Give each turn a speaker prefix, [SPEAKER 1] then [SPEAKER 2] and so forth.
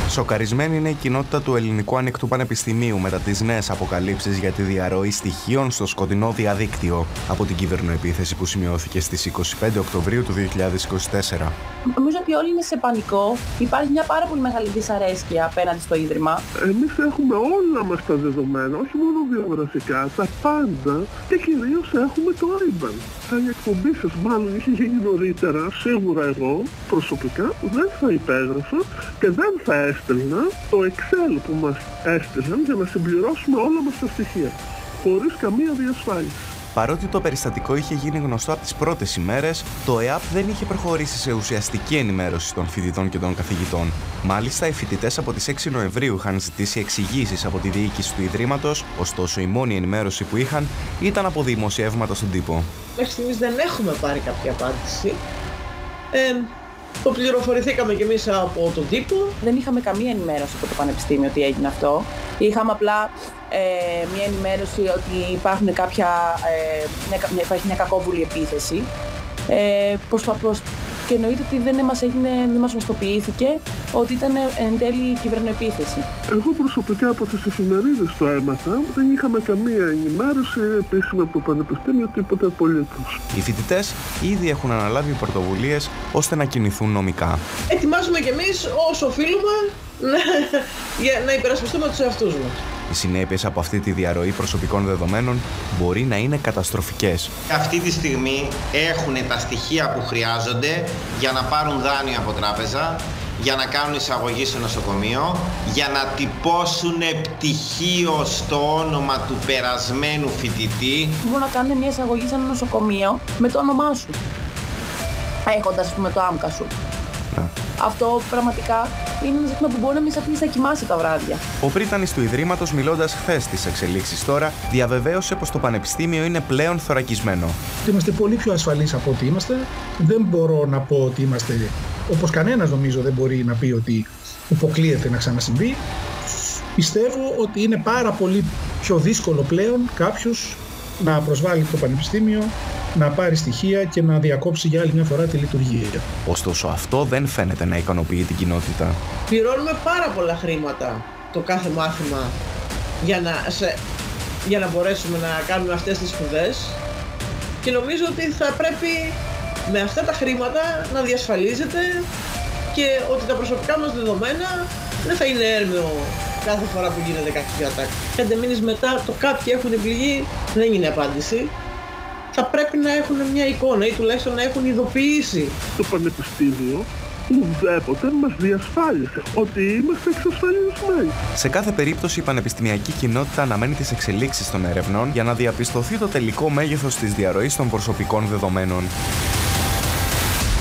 [SPEAKER 1] Σοκαρισμένη είναι η κοινότητα του Ελληνικού Ανοιχτού Πανεπιστημίου μετά τις νέες αποκαλύψεις για τη διαρροή στοιχείων στο σκοτεινό διαδίκτυο από την κυβερνοεπίθεση που σημειώθηκε στις 25 Οκτωβρίου του 2024.
[SPEAKER 2] Νομίζω ότι όλοι είναι σε πανικό. Υπάρχει μια πάρα πολύ μεγάλη δυσαρέσκεια απέναντι στο Ίδρυμα.
[SPEAKER 3] Εμείς έχουμε όλα μας τα δεδομένα, όχι μόνο βιογραφικά, τα πάντα και κυρίως έχουμε το IBAN. Η εκπομπή σας μάλλον είχε γίνει νωρίτερα, σίγουρα εγώ προσωπικά δεν θα υπέγραφα και δεν θα έστελνα το Excel που μας έστειλαν για να συμπληρώσουμε όλα μας τα στοιχεία, χωρίς καμία διασφάλιση.
[SPEAKER 1] Παρότι το περιστατικό είχε γίνει γνωστό από τις πρώτες ημέρες, το ΕΑΠ δεν είχε προχωρήσει σε ουσιαστική ενημέρωση των φοιτητών και των καθηγητών. Μάλιστα, οι φοιτητές από τις 6 Νοεμβρίου είχαν ζητήσει εξηγήσεις από τη διοίκηση του Ιδρύματος, ωστόσο η μόνη ενημέρωση που είχαν ήταν από δημοσιεύματα στον τύπο.
[SPEAKER 4] Μέχρι στιγμής δεν έχουμε πάρει κάποια απάντηση. Το πληροφορηθήκαμε κι εμείς από τον τύπο.
[SPEAKER 2] Δεν είχαμε καμία ενημέρωση από το Πανεπιστήμιο ότι έγινε αυτό. Είχαμε απλά μια ενημέρωση ότι υπάρχει μια κακόβουλη επίθεση. Και εννοείται ότι δεν μας γνωστοποιήθηκε ότι ήταν εν τέλει κυβερνοεπίθεση.
[SPEAKER 3] Εγώ προσωπικά από τις εφημερίδες το έμαθα, δεν είχαμε καμία ενημέρωση επίσημα από το Πανεπιστήμιο, τίποτα απολύτως.
[SPEAKER 1] Οι φοιτητές ήδη έχουν αναλάβει πρωτοβουλίες ώστε να κινηθούν νομικά.
[SPEAKER 4] Ετοιμάζουμε κι εμείς όσο οφείλουμε για να υπερασπιστούμε τους εαυτούς μας.
[SPEAKER 1] Οι συνέπειες από αυτή τη διαρροή προσωπικών δεδομένων μπορεί να είναι καταστροφικές.
[SPEAKER 5] Αυτή τη στιγμή έχουν τα στοιχεία που χρειάζονται για να πάρουν δάνειο από τράπεζα, για να κάνουν εισαγωγή στο νοσοκομείο, για να τυπώσουν πτυχίο στο όνομα του περασμένου φοιτητή.
[SPEAKER 2] Μπορούν να κάνουν μια εισαγωγή σε ένα νοσοκομείο με το όνομά σου, έχοντας ας πούμε το άμκα σου. Αυτό πραγματικά είναι ένα ζήτημα που μπορεί να μην σε αφήσει να κοιμάσαι τα βράδια.
[SPEAKER 1] Ο πρίτανης του Ιδρύματος, μιλώντας χθες στις εξελίξεις τώρα, διαβεβαίωσε πως το Πανεπιστήμιο είναι πλέον θωρακισμένο.
[SPEAKER 6] Είμαστε πολύ πιο ασφαλείς από ό,τι είμαστε. Δεν μπορώ να πω ότι είμαστε, όπως κανένας νομίζω δεν μπορεί να πει ότι υποκλείεται να ξανασυμβεί. Πιστεύω ότι είναι πάρα πολύ πιο δύσκολο πλέον κάποιος να προσβάλλει το Πανεπιστήμιο, να πάρει στοιχεία και να διακόψει για άλλη μια φορά τη λειτουργία.
[SPEAKER 1] Ωστόσο, αυτό δεν φαίνεται να ικανοποιεί την κοινότητα.
[SPEAKER 4] Πληρώνουμε πάρα πολλά χρήματα το κάθε μάθημα για να μπορέσουμε να κάνουμε αυτές τις σπουδές και νομίζω ότι θα πρέπει με αυτά τα χρήματα να διασφαλίζεται και ότι τα προσωπικά μας δεδομένα δεν θα είναι έρμεο κάθε φορά που γίνεται κάποια ατάκη. 5 μήνες μετά το κάποιοι έχουν πληγεί δεν είναι απάντηση. Θα πρέπει να έχουν μια εικόνα ή τουλάχιστον να έχουν ειδοποιήσει.
[SPEAKER 3] Το Πανεπιστήμιο ουδέποτε μας διασφάλισε ότι είμαστε εξασφαλισμένοι.
[SPEAKER 1] Σε κάθε περίπτωση η πανεπιστημιακή κοινότητα αναμένει τις εξελίξεις των ερευνών για να διαπιστωθεί το τελικό μέγεθος της διαρροής των προσωπικών δεδομένων.